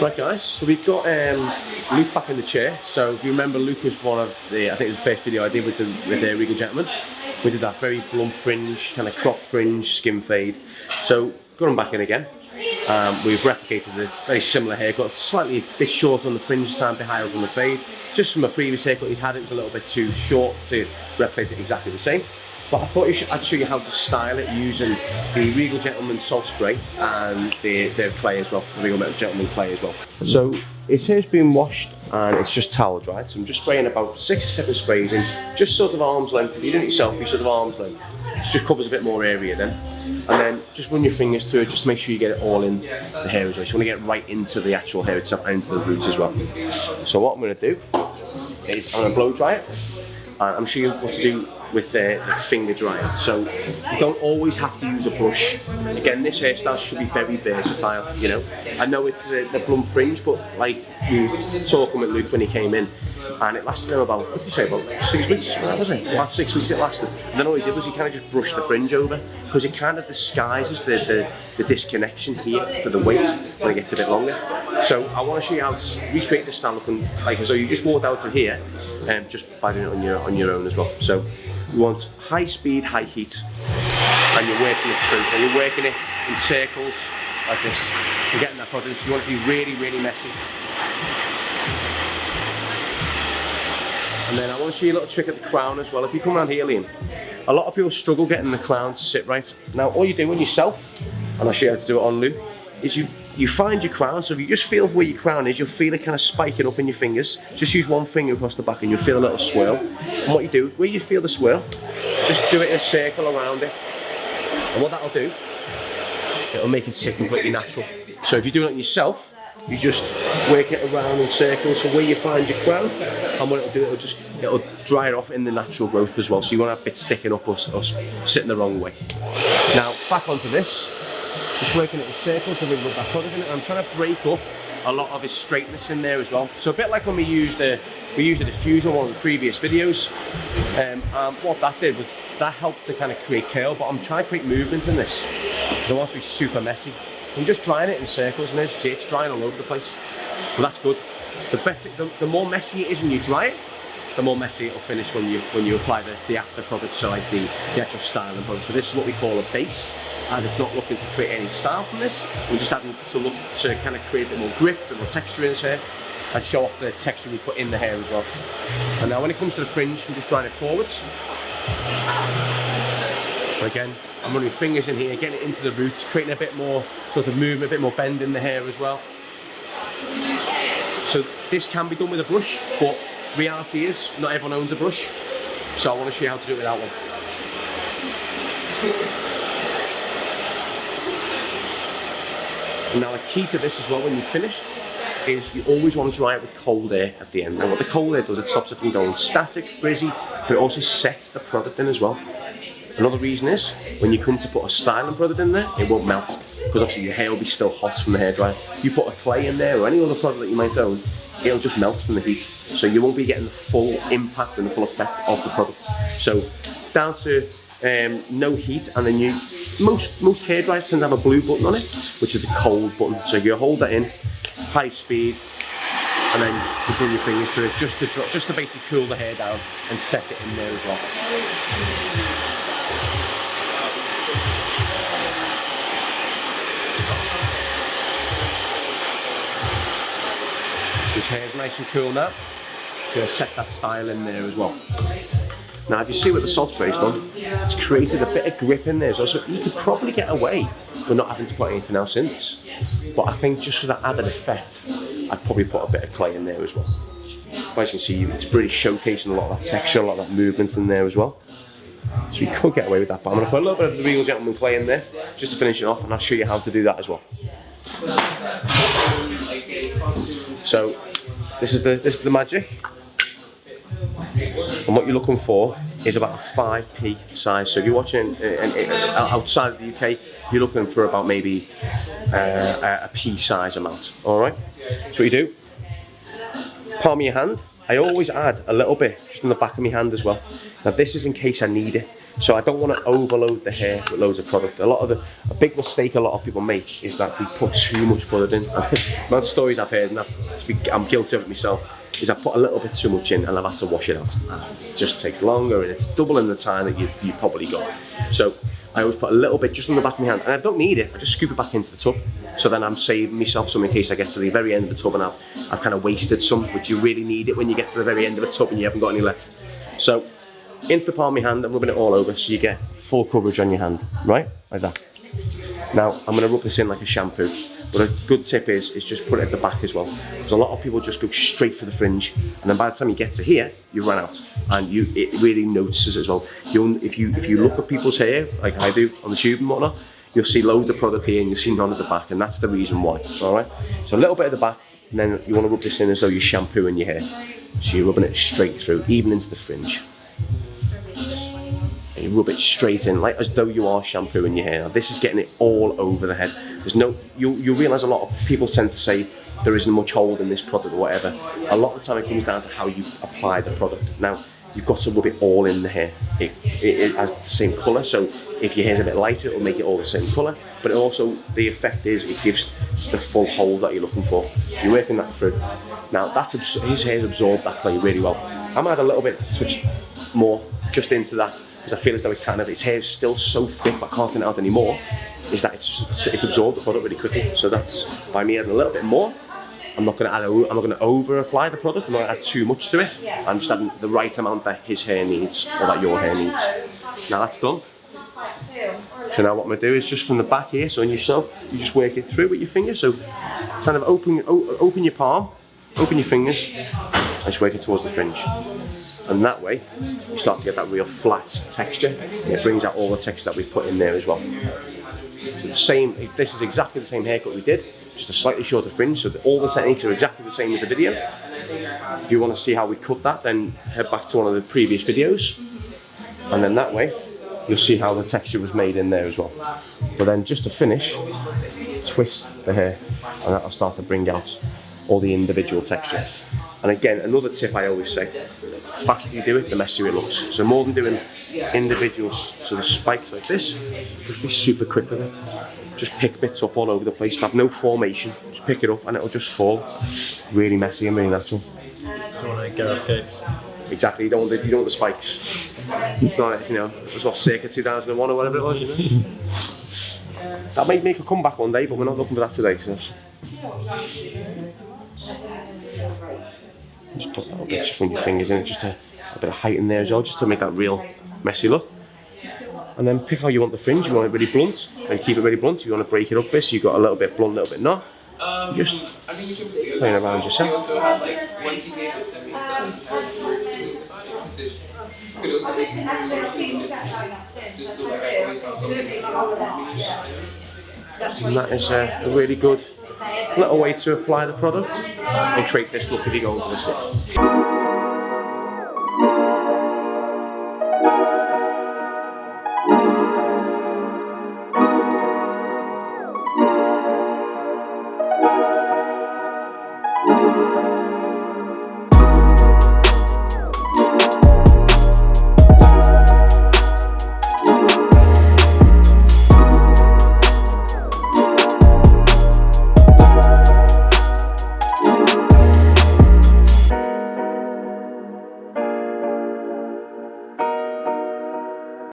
Right guys, so we've got Luke back in the chair. So if you remember, Luke was one of the, I think it was the first video I did with the Regal gentleman. We did that very blunt fringe, kind of crop fringe, skin fade. So got him back in again. We've replicated a very similar haircut, slightly a bit short on the fringe side, a bit higher up on the fade. Just from a previous haircut he'd had, it was a little bit too short to replicate it exactly the same. But I thought I'd show you how to style it using the Regal Gentleman Salt Spray and their clay as well, the Regal Gentleman clay as well. So his hair's been washed and it's just towel dried. So I'm just spraying about 6 or 7 sprays in, just sort of arm's length. If you do it yourself, you sort of arm's length. It just covers a bit more area then. And then just run your fingers through it just to make sure you get it all in the hair as well. So you want to get right into the actual hair itself and into the roots as well. So what I'm going to do is I'm going to blow dry it. And I'm showing you what to do with the finger dryer. So you don't always have to use a brush. Again, this hairstyle should be very versatile, you know. I know it's the blunt fringe, but like we were talking with Luke when he came in, and it lasted him about, what did you say, about 6 weeks? Was it? About 6 weeks it lasted. And then all he did was he kind of just brushed the fringe over, because it kind of disguises the disconnection here for the weight when it gets a bit longer. So I want to show you how to recreate this style looking like as though you just walked out of here, just by doing it on your own as well. So you want high speed, high heat, and you're working it through. And you're working it in circles like this. You're getting that product, so you want it to be really, really messy. And then I want to show you a little trick at the crown as well. If you come around here, Liam, a lot of people struggle getting the crown to sit right. Now all you do on yourself, and I'll show you how to do it on Luke, is you find your crown. So if you just feel where your crown is, you'll feel it kind of spiking up in your fingers. Just use one finger across the back and you'll feel a little swirl. And what you do, where you feel the swirl, just do it in a circle around it. And what that'll do, it'll make it sit completely natural. So if you do it on yourself, you just work it around in circles. So where you find your crown, and what it'll do, it'll dry it off in the natural growth as well. So you won't have bits sticking up or sitting the wrong way. Now back onto this. Just working it in circles to ring up that product in it. I'm trying to break up a lot of his straightness in there as well. So a bit like when we used the diffusion one of the previous videos. What that did was that helped to kind of create curl, but I'm trying to create movement in this. I want it to be super messy. I'm just drying it in circles, and as you see, it's drying all over the place. But that's good. The more messy it is when you dry it, the more messy it'll finish when you apply the after product, so like the actual styling product. So this is what we call a base. And it's not looking to create any style from this. We're just having to look to kind of create a bit more grip, a bit more texture in his hair, and show off the texture we put in the hair as well. And now when it comes to the fringe, I'm just drying it forwards. Again, I'm running fingers in here, getting it into the roots, creating a bit more sort of movement, a bit more bend in the hair as well. So this can be done with a brush, but reality is not everyone owns a brush. So I want to show you how to do it without one. Now the key to this as well when you're finished is you always want to dry it with cold air at the end. Now what the cold air does, it stops it from going static, frizzy, but it also sets the product in as well. Another reason is when you come to put a styling product in there, it won't melt, because obviously your hair will be still hot from the hairdryer. You put a clay in there or any other product that you might own, it'll just melt from the heat. So you won't be getting the full impact and the full effect of the product. So down to no heat, and then most hairdryers tend to have a blue button on it, which is the cold button. So you hold that in high speed, and then just run your fingers through it just to basically cool the hair down and set it in there as well. So his hair's nice and cool now, so set that style in there as well. Now if you see what the salt spray's done, it's created a bit of grip in there as well, so you could probably get away with not having to put anything else in this. But I think just for that added effect, I'd probably put a bit of clay in there as well. But as you can see, it's really showcasing a lot of that texture, a lot of that movement in there as well. So you could get away with that, but I'm going to put a little bit of the Regal Gentleman clay in there, just to finish it off, and I'll show you how to do that as well. So this is the magic. And what you're looking for is about a 5p size. So if you're watching outside of the UK, you're looking for about maybe a p size amount. All right. So what you do, palm of your hand, I always add a little bit just on the back of my hand as well. Now this is in case I need it. So I don't want to overload the hair with loads of product. A big mistake a lot of people make is that they put too much product in. The amount of stories I've heard, and I'm guilty of it myself, is I put a little bit too much in and I've had to wash it out. It just takes longer and it's doubling the time that you've probably got. So I always put a little bit just on the back of my hand, and if I don't need it, I just scoop it back into the tub. So then I'm saving myself some in case I get to the very end of the tub and I've kind of wasted some, but you really need it when you get to the very end of a tub and you haven't got any left. So into the palm of my hand, I'm rubbing it all over so you get full coverage on your hand, right? Like that. Now, I'm going to rub this in like a shampoo, but a good tip is just put it at the back as well. Because a lot of people just go straight for the fringe, and then by the time you get to here, you run out, and it really notices as well. If you look at people's hair, like I do on the tube and whatnot, you'll see loads of product here and you'll see none at the back, and that's the reason why, all right? So a little bit at the back, and then you want to rub this in as though you're shampooing your hair. So you're rubbing it straight through, even into the fringe. You rub it straight in, like as though you are shampooing your hair. Now, this is getting it all over the head. You'll realise a lot of people tend to say there isn't much hold in this product or whatever. A lot of the time it comes down to how you apply the product. Now, you've got to rub it all in the hair. It has the same colour, so if your hair's a bit lighter, it'll make it all the same colour. But it also, the effect is it gives the full hold that you're looking for. You're working that through. Now, his hair's absorbed that clay really well. I'm gonna add a little bit, touch more, just into that. Because I feel as though its hair is still so thick, but I can't thin it out anymore, is that it's absorbed the product really quickly. So that's by me adding a little bit more. I'm not going to over apply the product. I'm not going to add too much to it. I'm just adding the right amount that his hair needs, or that your hair needs. Now that's done. So now what I'm going to do is just from the back here, so on yourself, you just work it through with your fingers. So kind of open your palm, open your fingers, and just work it towards the fringe. And that way, you start to get that real flat texture. And it brings out all the texture that we've put in there as well. So this is exactly the same haircut we did, just a slightly shorter fringe, so all the techniques are exactly the same as the video. If you want to see how we cut that, then head back to one of the previous videos. And then that way, you'll see how the texture was made in there as well. But then just to finish, twist the hair, and that'll start to bring out all the individual texture. And again, another tip I always say, the faster you do it, the messier it looks. So more than doing individual sort of spikes like this, just be super quick with it. Just pick bits up all over the place, have no formation, just pick it up and it'll just fall. Really messy and really natural. You don't want to get off cakes. Exactly, you don't want the spikes. It's not, it was what, circa 2001 or whatever it was, That might make a comeback one day, but we're not looking for that today, so. Just put a little bit, just run your fingers in it, just a bit of height in there as well, just to make that real messy look. And then pick how you want the fringe. You want it really blunt, then keep it really blunt. If you want to break it up a bit, so you've got a little bit blunt, a little bit not. Just playing around yourself. And that is a really good little way to apply the product and create this look if you go over this look.